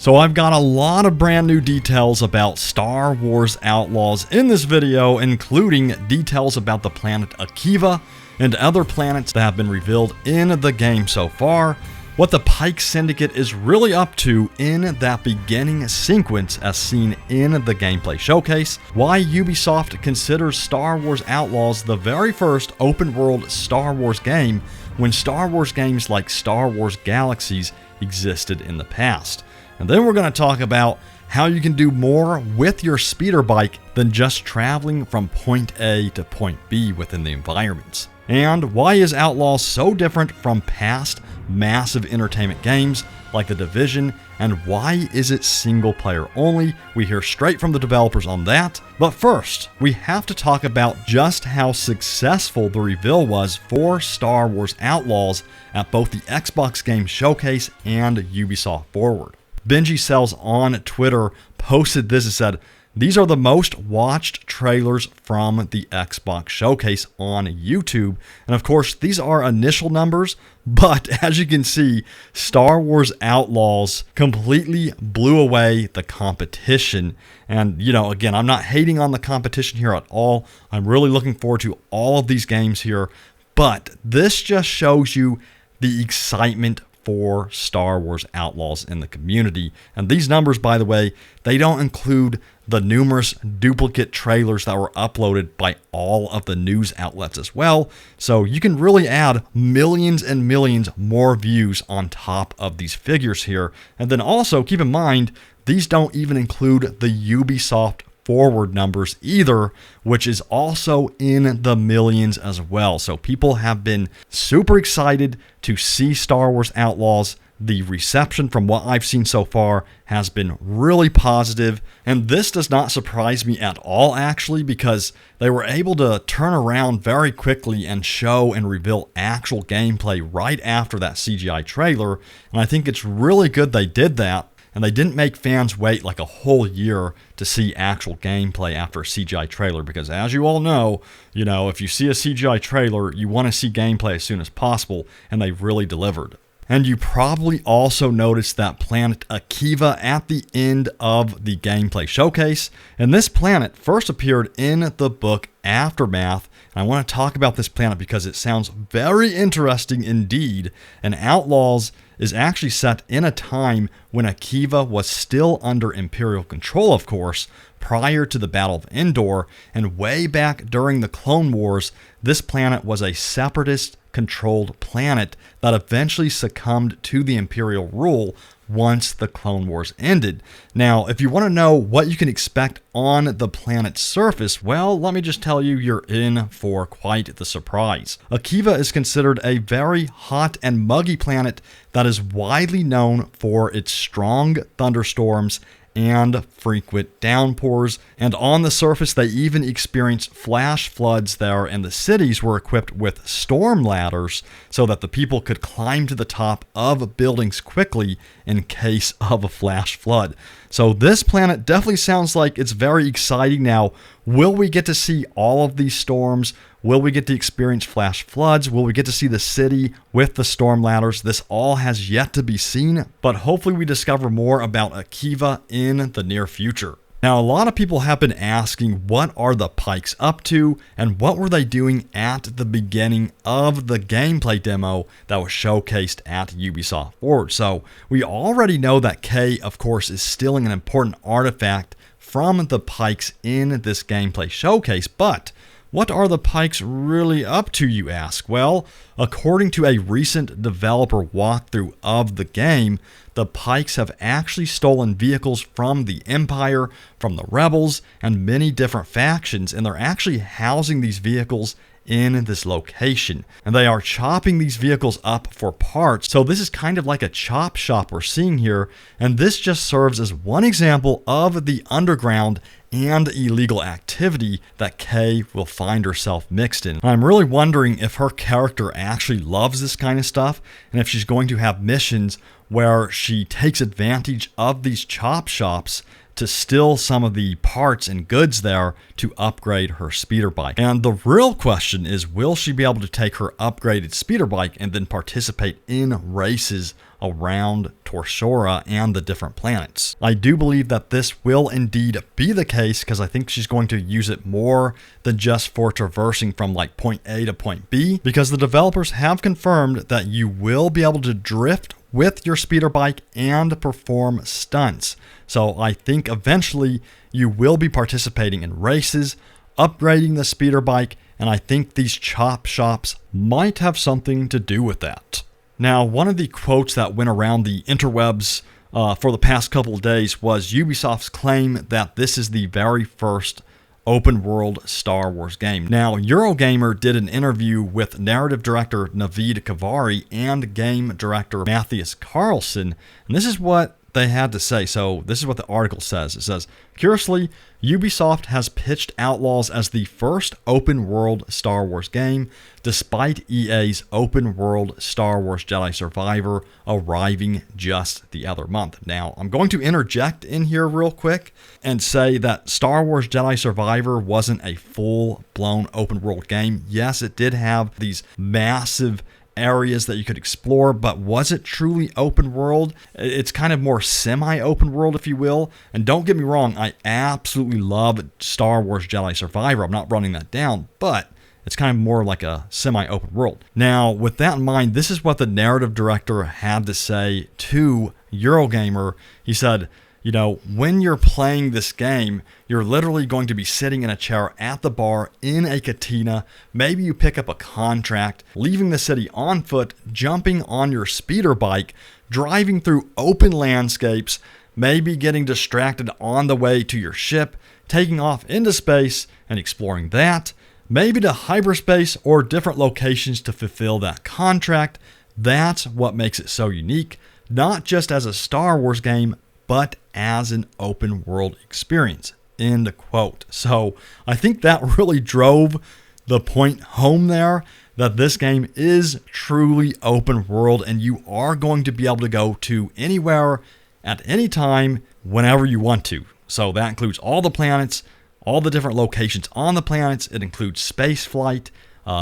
So I've got a lot of brand new details about Star Wars Outlaws in this video, including details about the planet Akiva and other planets that have been revealed in the game so far, what the Pike Syndicate is really up to in that beginning sequence as seen in the gameplay showcase, why Ubisoft considers Star Wars Outlaws the very first open-world Star Wars game when Star Wars games like Star Wars Galaxies existed in the past. And then we're going to talk about how you can do more with your speeder bike than just traveling from point A to point B within the environments. And why is Outlaws so different from past Massive Entertainment games like The Division, and why is it single player only? We hear straight from the developers on that. But first, we have to talk about just how successful the reveal was for Star Wars Outlaws at both the Xbox Game Showcase and Ubisoft Forward. Benji Cells on Twitter posted this and said, "These are the most watched trailers from the Xbox Showcase on YouTube." And of course, these are initial numbers, but as you can see, Star Wars Outlaws completely blew away the competition. And, again, I'm not hating on the competition here at all. I'm really looking forward to all of these games here. But this just shows you the excitement for Star Wars Outlaws in the community. And these numbers, by the way, they don't include the numerous duplicate trailers that were uploaded by all of the news outlets as well. So you can really add millions and millions more views on top of these figures here. And then also keep in mind, these don't even include the Ubisoft Forward numbers either, which is also in the millions as well. So people have been super excited to see Star Wars Outlaws. The reception from what I've seen so far has been really positive, and this does not surprise me at all actually, because they were able to turn around very quickly and show and reveal actual gameplay right after that CGI trailer, and I think it's really good they did that. And they didn't make fans wait like a whole year to see actual gameplay after a CGI trailer, because as you all know, if you see a CGI trailer, you want to see gameplay as soon as possible, and they really delivered. And you probably also noticed that planet Akiva at the end of the gameplay showcase. And this planet first appeared in the book Aftermath. And I want to talk about this planet because it sounds very interesting indeed. And Outlaws is actually set in a time when Akiva was still under Imperial control, of course, prior to the Battle of Endor, and way back during the Clone Wars, this planet was a separatist-controlled planet that eventually succumbed to the Imperial rule once the Clone Wars ended. Now, if you want to know what you can expect on the planet's surface, well, let me just tell you, you're in for quite the surprise. Akiva is considered a very hot and muggy planet that is widely known for its strong thunderstorms and frequent downpours, and on the surface they even experienced flash floods there, and the cities were equipped with storm ladders so that the people could climb to the top of buildings quickly in case of a flash flood. So this planet definitely sounds like it's very exciting. Now, will we get to see all of these storms? Will we get to experience flash floods? Will we get to see the city with the storm ladders? This all has yet to be seen, but hopefully we discover more about Akiva in the near future. Now, a lot of people have been asking, what are the Pikes up to, and what were they doing at the beginning of the gameplay demo that was showcased at Ubisoft Forward? So we already know that K, of course, is stealing an important artifact from the Pikes in this gameplay showcase, but what are the Pikes really up to, you ask? Well, according to a recent developer walkthrough of the game, the Pikes have actually stolen vehicles from the Empire, from the Rebels, and many different factions, and they're actually housing these vehicles in this location. And they are chopping these vehicles up for parts. So this is kind of like a chop shop we're seeing here, and this just serves as one example of the underground and illegal activity that Kay will find herself mixed in. And I'm really wondering if her character actually loves this kind of stuff, and if she's going to have missions where she takes advantage of these chop shops to steal some of the parts and goods there to upgrade her speeder bike. And the real question is, will she be able to take her upgraded speeder bike and then participate in races around Torsora and the different planets. I do believe that this will indeed be the case because I think she's going to use it more than just for traversing from like point A to point B, because the developers have confirmed that you will be able to drift with your speeder bike and perform stunts. So I think eventually you will be participating in races, upgrading the speeder bike, and I think these chop shops might have something to do with that. Now, one of the quotes that went around the interwebs for the past couple of days was Ubisoft's claim that this is the very first open world Star Wars game. Now, Eurogamer did an interview with narrative director Navid Kavari and game director Matthias Carlson, and this is what they had to say. So this is what the article says. It says, curiously, Ubisoft has pitched Outlaws as the first open world Star Wars game, despite EA's open world Star Wars Jedi Survivor arriving just the other month. Now, I'm going to interject in here real quick and say that Star Wars Jedi Survivor wasn't a full-blown open world game. Yes, it did have these massive areas that you could explore, but was it truly open world? It's kind of more semi-open world, if you will. And don't get me wrong, I absolutely love Star Wars Jedi Survivor. I'm not running that down, but it's kind of more like a semi-open world. Now, with that in mind, this is what the narrative director had to say to Eurogamer. He said, you know, when you're playing this game, you're literally going to be sitting in a chair at the bar in a katina. Maybe you pick up a contract, leaving the city on foot, jumping on your speeder bike, driving through open landscapes, maybe getting distracted on the way to your ship, taking off into space and exploring that, maybe to hyperspace or different locations to fulfill that contract. That's what makes it so unique, not just as a Star Wars game, but as an open world experience, end quote. So I think that really drove the point home there, that this game is truly open world and you are going to be able to go to anywhere at any time whenever you want to. So that includes all the planets, all the different locations on the planets. It includes space flight,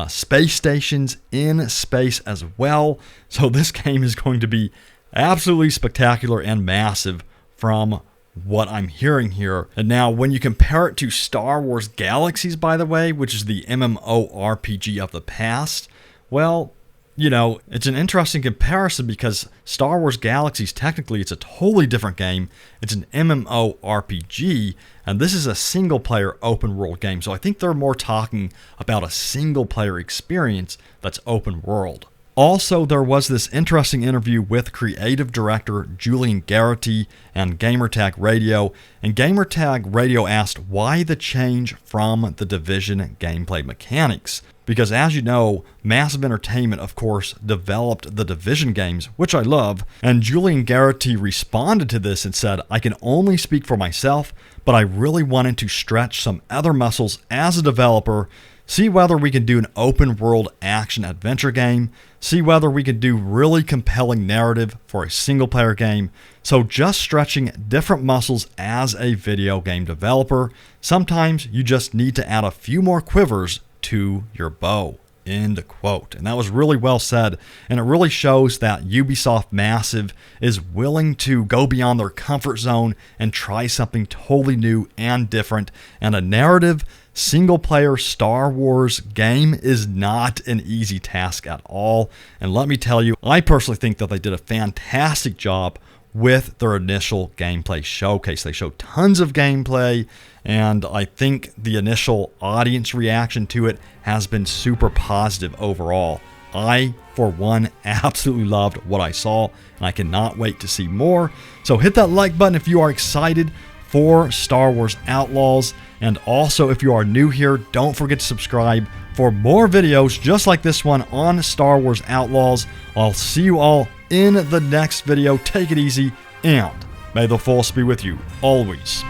space stations in space as well. So this game is going to be absolutely spectacular and massive from what I'm hearing here. And now when you compare it to Star Wars Galaxies, by the way, which is the MMORPG of the past, well, you know, it's an interesting comparison because Star Wars Galaxies, technically, it's a totally different game. It's an MMORPG, and this is a single-player open-world game. So I think they're more talking about a single-player experience that's open-world. Also, there was this interesting interview with creative director Julian Garrity and Gamertag Radio, and Gamertag Radio asked why the change from the Division gameplay mechanics. Because as you know, Massive Entertainment, of course, developed the Division games, which I love, and Julian Garrity responded to this and said, I can only speak for myself, but I really wanted to stretch some other muscles as a developer, see whether we can do an open world action adventure game, see whether we can do really compelling narrative for a single player game. So just stretching different muscles as a video game developer. Sometimes you just need to add a few more quivers to your bow. End quote. And that was really well said. And it really shows that Ubisoft Massive is willing to go beyond their comfort zone and try something totally new and different. And a narrative single-player Star Wars game is not an easy task at all. And let me tell you, I personally think that they did a fantastic job with their initial gameplay showcase. They showed tons of gameplay, and I think the initial audience reaction to it has been super positive overall. I, for one, absolutely loved what I saw, and I cannot wait to see more. So hit that like button if you are excited for Star Wars Outlaws. And also, if you are new here, don't forget to subscribe for more videos just like this one on Star Wars Outlaws. I'll see you all in the next video. Take it easy, and may the Force be with you always.